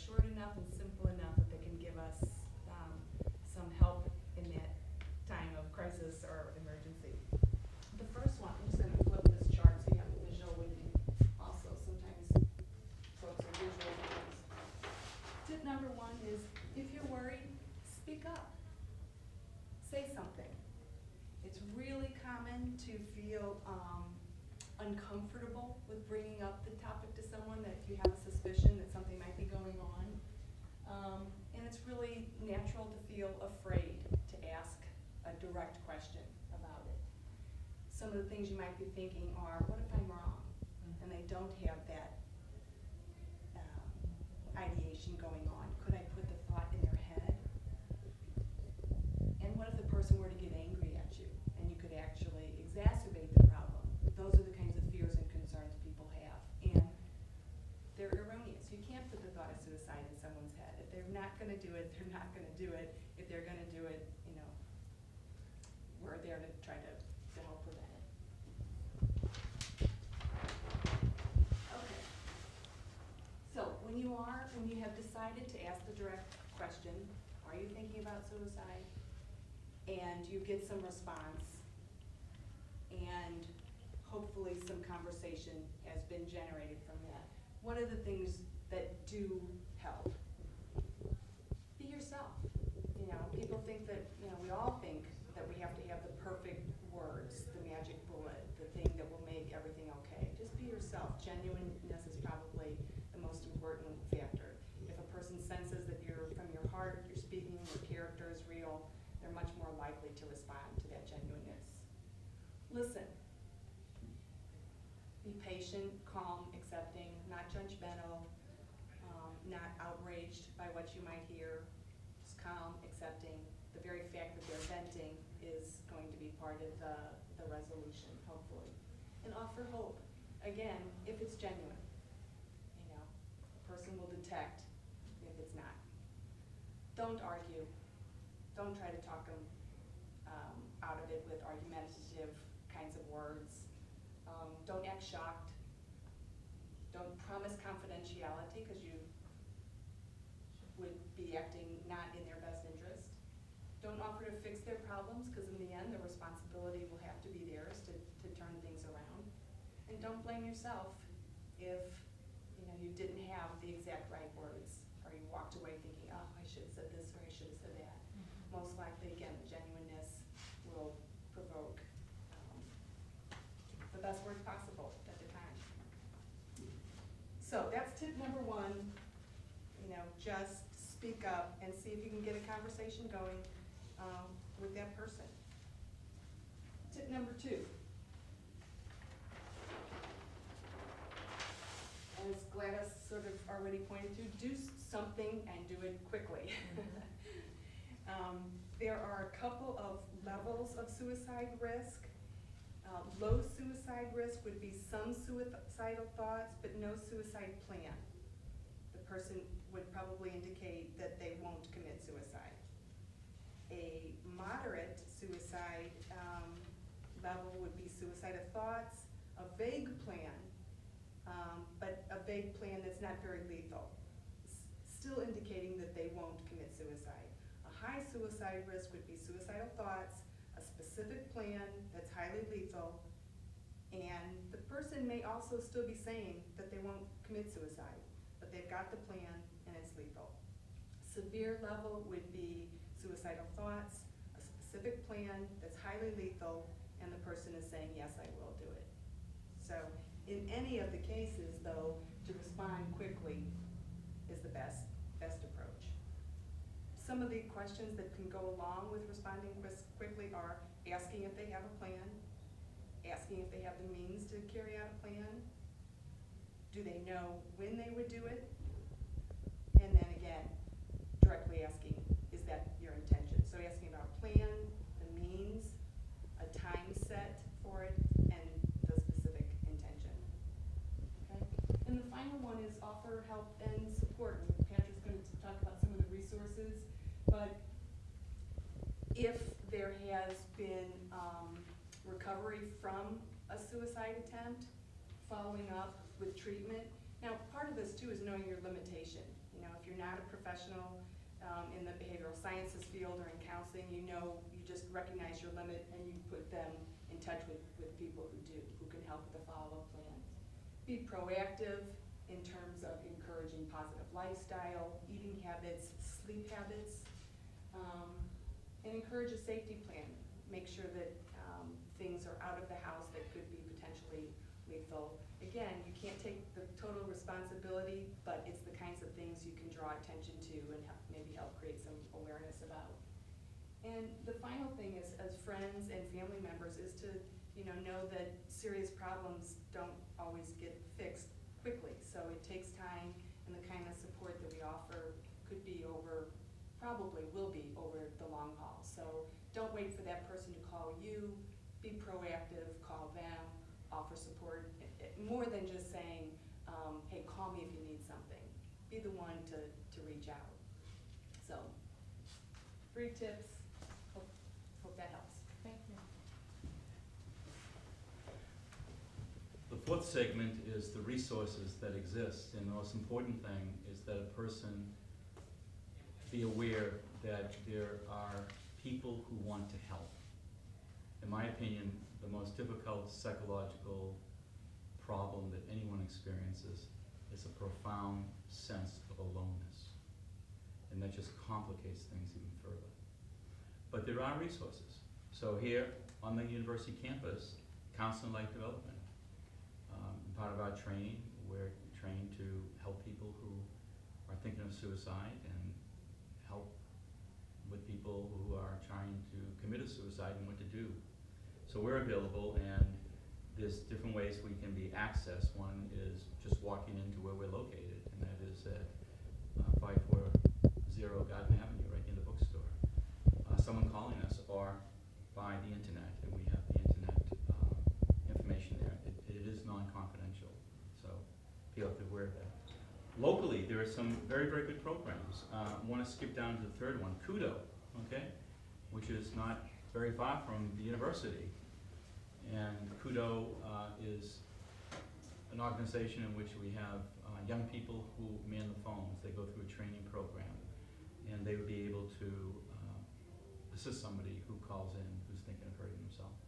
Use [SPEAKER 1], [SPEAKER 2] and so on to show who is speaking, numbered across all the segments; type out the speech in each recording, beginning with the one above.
[SPEAKER 1] short enough and simple enough that they can give us some help in that time of crisis or emergency. The first one, I'm just going to flip this chart so you have a visual with me. Also, sometimes folks are visual beings. Tip number one is, if you're worried, speak up. Say something. It's really common to feel uncomfortable with bringing up the topic to someone, that if you have a suspicion that something might be going on. And it's really natural to feel afraid to ask a direct question about it. Some of the things you might be thinking are, what if I'm wrong? And they don't have that ideation going on. Could I put the thought in their head? And what if the person were to get angry at you and you could actually exacerbate the problem? Those are the kinds of fears and concerns people have. And they're erroneous. You can't put the thought of suicide in someone's head. If they're not going to do it, they're not going to do it. If they're going to do it, we're there to try to help prevent it. Okay. So when you have decided to ask the direct question, are you thinking about suicide? And you get some response, and hopefully some conversation has been generated from that. What are the things that do help? Be yourself. People think that, we all think that we have to have the perfect words, the magic bullet, the thing that will make everything okay. Just be yourself. Genuineness is probably the most important factor. If a person senses that you're from your heart, you're speaking, your character is real, they're much more likely to respond to that genuineness. Listen. Be patient, calm, accepting, not judgmental, not outraged by what you might hear. Just calm, accepting. The very fact that they're venting is going to be part of the resolution, hopefully. And offer hope. Again, if it's genuine. A person will detect if it's not. Don't argue. Don't try to talk them out of it with argumentative kinds of words. Don't act shocked. Don't promise confidentiality, because you would be acting not in their best interest. Don't offer to fix their problems, because in the end, the responsibility will have to be theirs to turn things around. And don't blame yourself if you didn't have the exact right words, or you walked away thinking, oh, I should have said this, or I should have said that. Most likely, again, the genuineness will provoke the best words possible at the time. So that's tip number one. Just speak up and see if you can get a conversation going with that person. Tip number two. As Gladys sort of already pointed to, do something and do it quickly. There are a couple of levels of suicide risk. Low suicide risk would be some suicidal thoughts, but no suicide plan. The person would probably indicate that they won't commit suicide. A moderate suicide level would be suicidal thoughts, a vague plan, but a vague plan that's not very lethal, still indicating that they won't commit suicide. A high suicide risk would be suicidal thoughts, a specific plan that's highly lethal, and the person may also still be saying that they won't commit suicide, but they've got the plan and it's lethal. Severe level would be suicidal thoughts, a specific plan that's highly lethal, and the person is saying, yes, I will do it. So in any of the cases, though, to respond quickly is the best approach. Some of the questions that can go along with responding quickly are asking if they have a plan, asking if they have the means to carry out a plan, do they know when they would do it, and then again, directly asking, is that your intention? So asking about plan, the means, a time set for it, and the specific intention. Okay? And the final one is offer help and support. Patrick's going to talk about some of the resources, but if there has been recovery from a suicide attempt, following up with treatment. Now, part of this too is knowing your limitation. If you're professional in the behavioral sciences field or in counseling, you know, you just recognize your limit and you put them in touch with people who can help with the follow-up plan. Be proactive in terms of encouraging positive lifestyle, eating habits, sleep habits, and encourage a safety plan. Make sure that things are out of the house that could be potentially lethal. Again, you can't take the total responsibility, but it's the kinds of things you can draw attention to and maybe help create some awareness about. And the final thing is, as friends and family members, is to know that serious problems don't always get fixed quickly. So it takes time, and the kind of support that we offer could be probably will be over the long haul. So don't wait for that person to call you. Be proactive, call them, offer support. More than just saying, hey, call me if you need something. Be the one to reach out. So, 3 tips. Hope that helps.
[SPEAKER 2] Thank you.
[SPEAKER 3] The 4th segment is the resources that exist, and the most important thing is that a person be aware that there are people who want to help. In my opinion, the most difficult psychological problem that anyone experiences is a profound sense of aloneness. And that just complicates things even further. But there are resources. So here on the university campus, counseling life development. Part of our training, we're trained to help people who are thinking of suicide and help with people who are trying to commit a suicide and what to do. So we're available, and there's different ways we can be accessed. One is just walking into where we're located, and that is at 540 Garden Avenue, right in the bookstore. Someone calling us, or by the internet, and we have the internet information there. It is non-confidential, so feel like we're there. Locally, there are some very, very good programs. I want to skip down to the 3rd one, Kudo, okay, which is not very far from the university. And Kudo is an organization in which we have young people who man the phones. They go through a training program, and they would be able to assist somebody who calls in who's thinking of hurting themselves.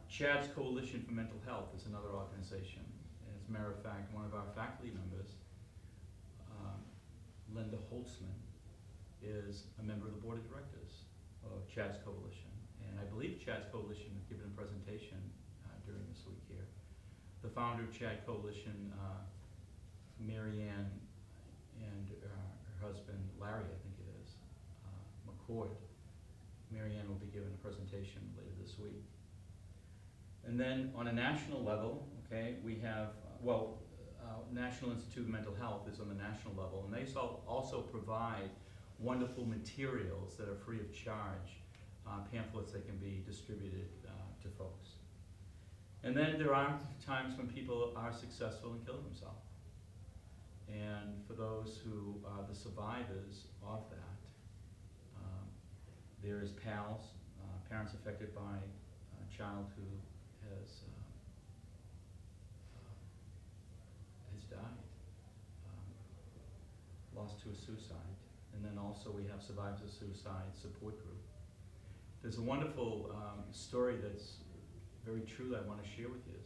[SPEAKER 3] Chad's Coalition for Mental Health is another organization. As a matter of fact, one of our faculty members, Linda Holtzman, is a member of the board of directors of Chad's Coalition. And I believe Chad's Coalition has given a presentation during this week here. The founder of Chad Coalition, Marianne, and her husband, Larry, I think it is, McCord. Marianne will be giving a presentation later this week. And then on a national level, okay, we have, National Institute of Mental Health is on the national level, and they also provide wonderful materials that are free of charge, pamphlets that can be distributed to folks. And then there are times when people are successful in killing themselves. And for those who are the survivors of that, there is PALS, parents affected by a child who has died, lost to a suicide. And then also we have Survivors of Suicide support group. There's a wonderful story that's very true that I want to share with you.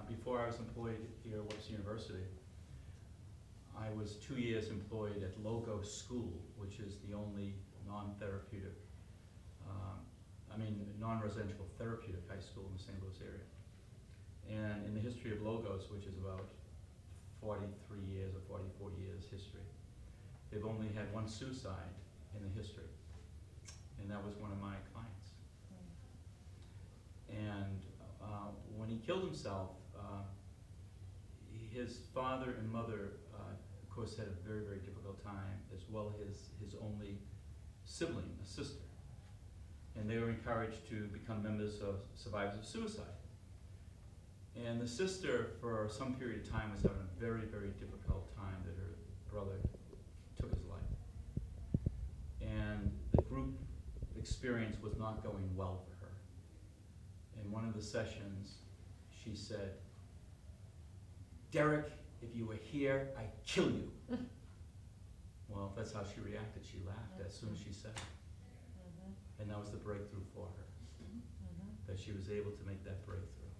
[SPEAKER 3] Before I was employed here at Webster University, I was 2 years employed at Logos School, which is the only non-therapeutic, non-residential therapeutic high school in the St. Louis area. And in the history of Logos, which is about 43 years or 44 years history, they've only had 1 suicide in the history, and that was one of my clients. And when he killed himself, his father and mother, of course, had a very, very difficult time, as well as his only sibling, a sister. And they were encouraged to become members of Survivors of Suicide. And the sister, for some period of time, was having a very, very difficult time that her brother took his life. And the group experience was not going well for her. In one of the sessions, she said, "Derek, if you were here, I'd kill you." Well, that's how she reacted. She laughed as soon as she said it. And that was the breakthrough for her, that she was able to make that breakthrough.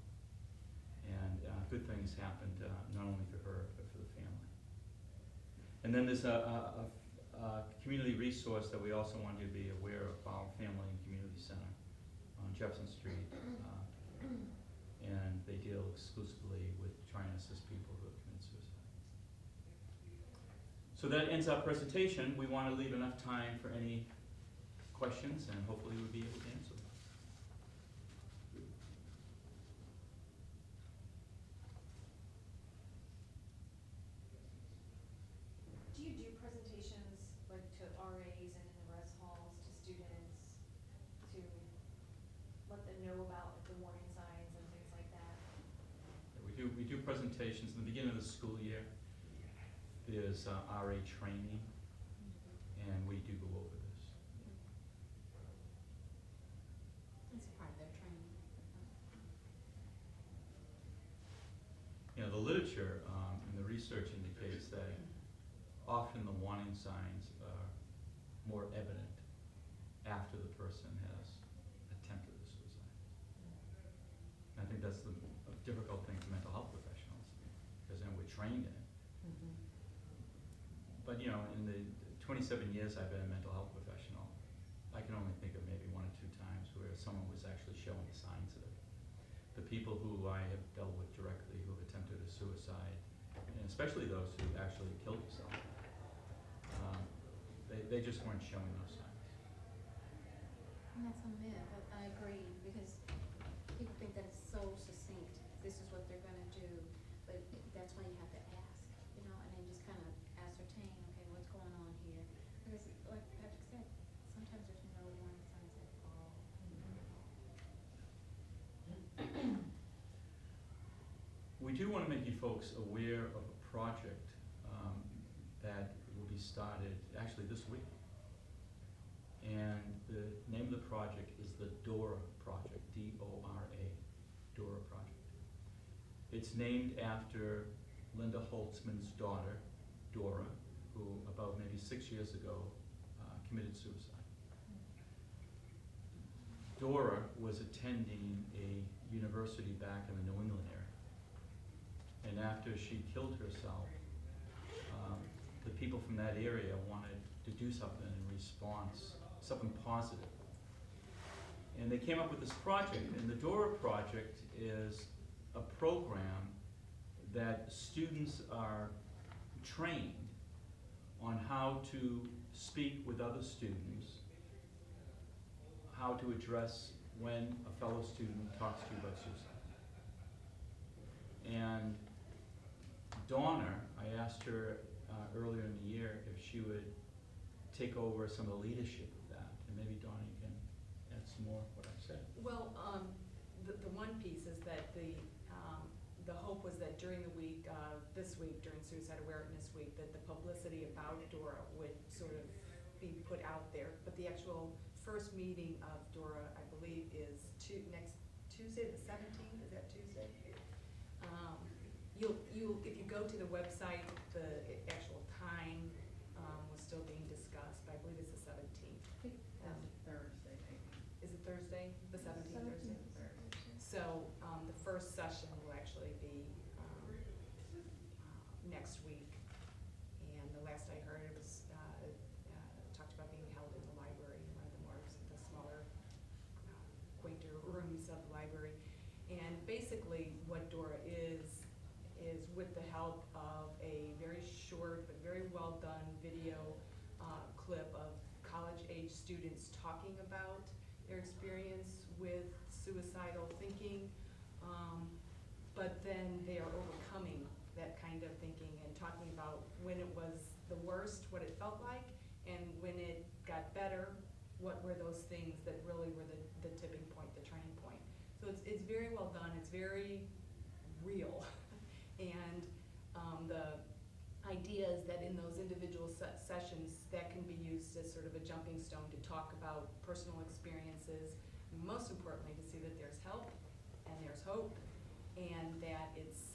[SPEAKER 3] And good things happened, not only for her, but for the family. And then there's a community resource that we also want you to be aware of, our Family and Community Center on Jefferson Street. And they deal exclusively with trying to assist people who have committed suicide. So that ends our presentation. We want to leave enough time for any questions, and hopefully we'll be able to answer them.
[SPEAKER 2] Do you do presentations like to RAs and in the res halls to students to let them know about the warning signs and things like that?
[SPEAKER 3] We do presentations in the beginning of the school year. There's RA training, and we do go over this.
[SPEAKER 2] It's part of their training.
[SPEAKER 3] You know, the literature and the research indicates that often the warning signs are more evident after the person has attempted a suicide. I think that's the difficult thing for mental health professionals, because then we're trained in it. But you know, in the 27 years I've been a mental health professional, I can only think of maybe 1 or 2 times where someone was actually showing the signs of it. The people who I have dealt with directly who have attempted a suicide, and especially those who actually killed themselves, they just weren't showing those signs.
[SPEAKER 4] And that's a myth, I agree, because people think that it's so succinct, this is what they're gonna do, but that's why you have to ask, you know, and then just kind of ascertain, okay, what's going on here? Because like Patrick said, sometimes there's no warning signs at all.
[SPEAKER 3] We do want to make you folks aware of a project that will be started actually this week. And the name of the project is the DORA project, D-O-R-A, DORA project. It's named after Linda Holtzman's daughter, Dora, who about maybe 6 years ago committed suicide. Dora was attending a university back in the New England area. And after she killed herself, the people from that area wanted to do something in response, something positive. And they came up with this project, and the DORA project is a program that students are trained on how to speak with other students, how to address when a fellow student talks to you about suicide. And Donna, I asked her earlier in the year if she would take over some of the leadership of that, and maybe Donna, you can add some more what I said.
[SPEAKER 5] Well, the one piece is that the hope was that during the week, this week, during Suicide Awareness Week, that the publicity about Dora would sort of be put out there. But the actual first meeting of Dora, I believe, is next Tuesday, the 17th. Is that Tuesday? If you go to the website, the actual time was still being discussed, but I believe it's the 17th.
[SPEAKER 2] Thursday, maybe.
[SPEAKER 5] Is it Thursday? The 17th, Thursday? So the first session will actually be next week. And the last I heard, it was talked about being held in the library, in one of the more, the smaller, quainter rooms of the library. And basically what Dora is with the help of a very short but very well done video clip of college-age students talking about their experience with suicidal thinking, but then they are overcoming that kind of thinking and talking about when it was the worst, what it felt like, and when it got better, what were those things that really were the tipping point, the turning point. So it's very well done, it's very real. And the idea is that in those individual sessions, that can be used as sort of a jumping stone to talk about personal experiences, and most importantly, to see that there's help and there's hope, and that it's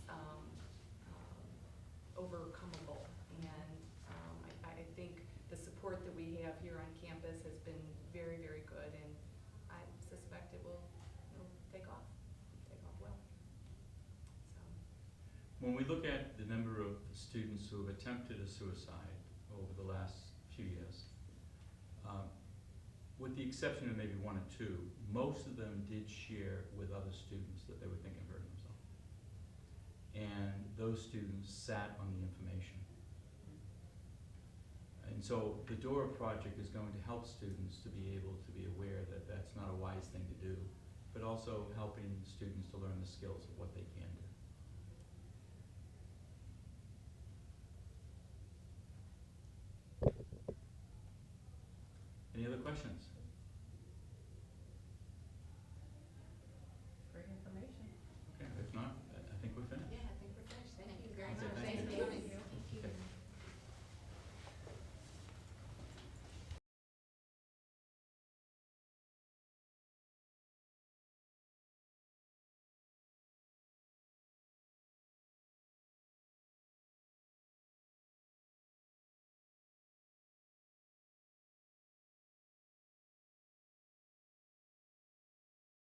[SPEAKER 5] overcomable. And I think very, very good, and I suspect it'll take off well. So,
[SPEAKER 3] When we look at the number of students who have attempted a suicide over the last few years, with the exception of maybe one or two, most of them did share with other students that they were thinking of hurting themselves. And those students sat on the information. And so the DORA project is going to help students to be able to be aware that that's not a wise thing to do, but also helping students to learn the skills of what they can do. Any other questions?